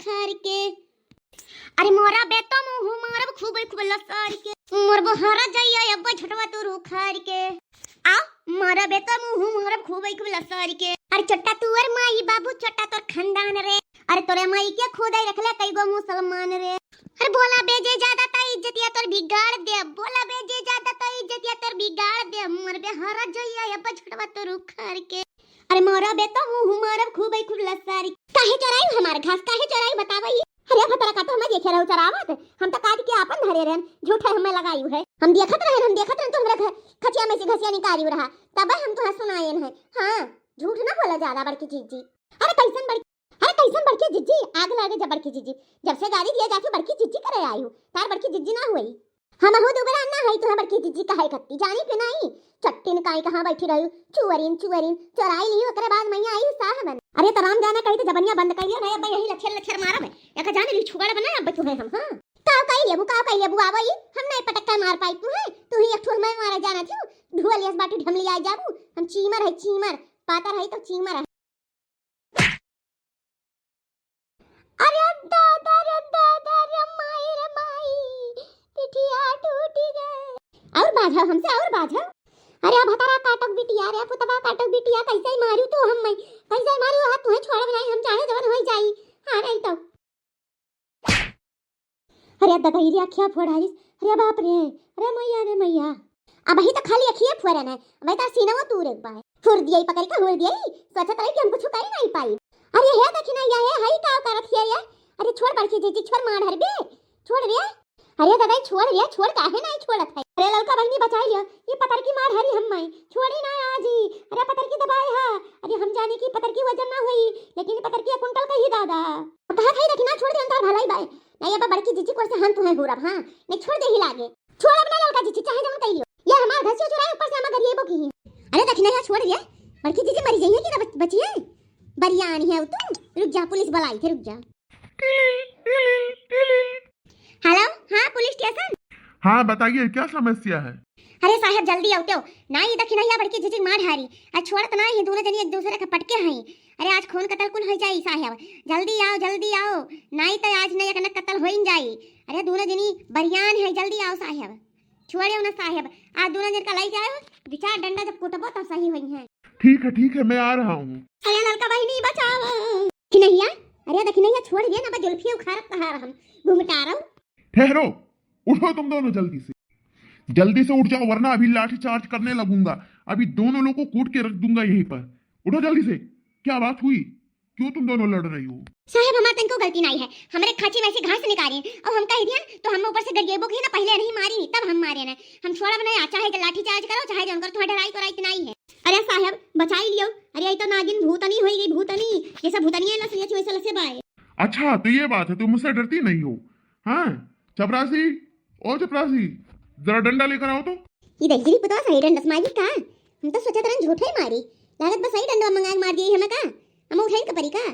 उखाड़ के। अरे मोरा बेटा मुंह मारब खूब खूब लसार के, मोर बहरा जाइए अब छोटवा तू उखाड़ के। आ मोरा बेटा मुंह मारब खूब खूब लसार के। अरे छोटा तू और माई बाबू छोटा तोर खानदान रे। अरे तोरे माई के खुदाई रखले कई गो मुसलमान रे। अरे बोला बेजे ज्यादा त इज्जतिया तोर बिगाड़ दे, बोला बेजे ज्यादा त इज्जतिया तोर बिगाड़ दे, मोर बहरा जाइए अब छोटवा तू उखाड़ के। अरे मोरा बेटा मुंह मारब खूब खूब लसार काहे चराई हमार घास काहे चराई बतावई। अरे भतरा का तो हम देखे रहो चरावत, हम तो काट के अपन धरे रहन झूठा हमें लगाई है। हम देखत रहे तो हमरा खचिया में से घसिया निकाली रहा तब हम तो सुनाएन है। हां झूठ ना बोला ज्यादा बड़की जीजी। अरे कैसन बड़की जीजी आग लागे जब बड़की जीजी जब से गाड़ी दिया जाके बड़की जीजी करे आई हूं तार बड़की जीजी ना हुई। हम हो दुबरा ना है तो बड़की जीजी कहे कत्ती जानी पे नहीं चट्टिन काई कहां बैठी रही चुवरिन चुराई ली ओकरे बाद मैया आई साहबन। अरे तराम जाना कही तो जबनिया बंद कर लिया ना अब यही लक्षर मारब एक जाने ली छुगड़ बना अब तू है हम। हां काव कई लेबू आवई हम नहीं पटक्का मार पाई तू ही एक ठोर में मारा जाना थी धुअलियस बाटू ढमली आई जाबू। हम चीमर है चीमर पाता है तो चीमर है। अरे दादा रे माई पिठिया टूट गए और बाझा हमसे और बाझा। अरे अब हतारा काटक बिटिया रे पुतबा काटक बिटिया कैसे मारू तो हम मैं कैसे मारू हाथ तुहे छोड़ बनाई हम चाहे जवन होई जाई। हां नहीं तो अरे दादा ये अखिया फोड़ाई। अरे बाप रे मैया अब ही तो खाली अखिया फोड़न है भाई तार सीना तूर एक बार फुर दियई पकड़ के हुर दियई सोचत रही कि हम कुछ कर नहीं पाई। अरे हे देखी ना ये हई का करत है ये। अरे छोड़ बड़की जीजी छोड़ मार हर बे छोड़ रे। अरे दादा छोड़ काहे नहीं छोड़त है। अरे ललका बहनी बचाई लियो ये पतर की मार हरी हम मैं छोड़ी ना आज ही। अरे पतर की दबाई है। अरे हम जाने की पतर की वजन ना हुई लेकिन पतर की कुंटल का ही दादा कहा था देखी ना छोड़ दे अंतर भलाई बाई नहीं अब बड़की जीजी को से हम तुम्हें गुरब। हां नहीं छोड़ दे ही लागे छोड़ अपना ललका जीजी चाहे जमन कह लियो ये हमार घर से चुराए ऊपर से हम गरीबों की। अरे देखी ना छोड़ दिया बड़की जीजी मरी जाइए कि ना बची है बरियानी है तू रुक जा पुलिस बुलाई थे रुक जा। हेलो हां पुलिस स्टेशन। हाँ बताइए क्या समस्या है। अरे साहब जल्दी आओ तो ना ये देखी ना बड़की जीजी मार हारी आज छोड़त ना ये दोनों जनी एक दूसरे के पटके हई। अरे आज खून कतल कुल हो जाई साहब जल्दी आओ नहीं तो आज नहीं एक कतल होइन जाई। अरे दोनों जनी बरियान है जल्दी आओ साहब छोड़े ना साहब आज दोनों जन का लाई जाओ विचार डंडा जब कुटबो तब सही होई है। ठीक है मैं आ रहा हूँ। अरे ललका बहनी बचाओ कि नहीं यार। अरे देखी नहीं छोड़ दिया ना जुल्फी उखाड़त कहा हम घूमटा रहा हूं। ठहरो उठो तुम दोनों जल्दी से उठ जाओ वरना अभी लाठी चार्ज करने लगूंगा। अभी दोनों लोगों को कूट के रख दूंगा यहीं पर। उठो जल्दी से क्या बात हुई क्यों तुम दोनों लड़ रही हो। साहब हमारे तनको गलती नहीं है हमरे खाची में से घास निकाली और हम कह दिया तो हम ऊपर से गरीबों की ना पहले नहीं मारी तब हम मारे ना हम छोड़ा बनाए चाहे लाठी चार्ज करो चाहे जन कर थोड़ा ढलाई कराई नहीं है। अरे साहब बचाई लियो। अरे ये तो नागिन भूतनी होई गई भूतनी जैसा भूतनी है लसलिया वैसा लसे बाए। अच्छा तो ये बात है तुम मुझसे डरती नहीं हो। हाँ चपरासी ओ चपरासी जरा डंडा लेकर आओ तो। ये देखिए पता सही डंडा मारी का हम तो सोचा तरन झूठे मारी लागत बस सही डंडा मंगा मार दिए हमें का हम उठाई का परी का।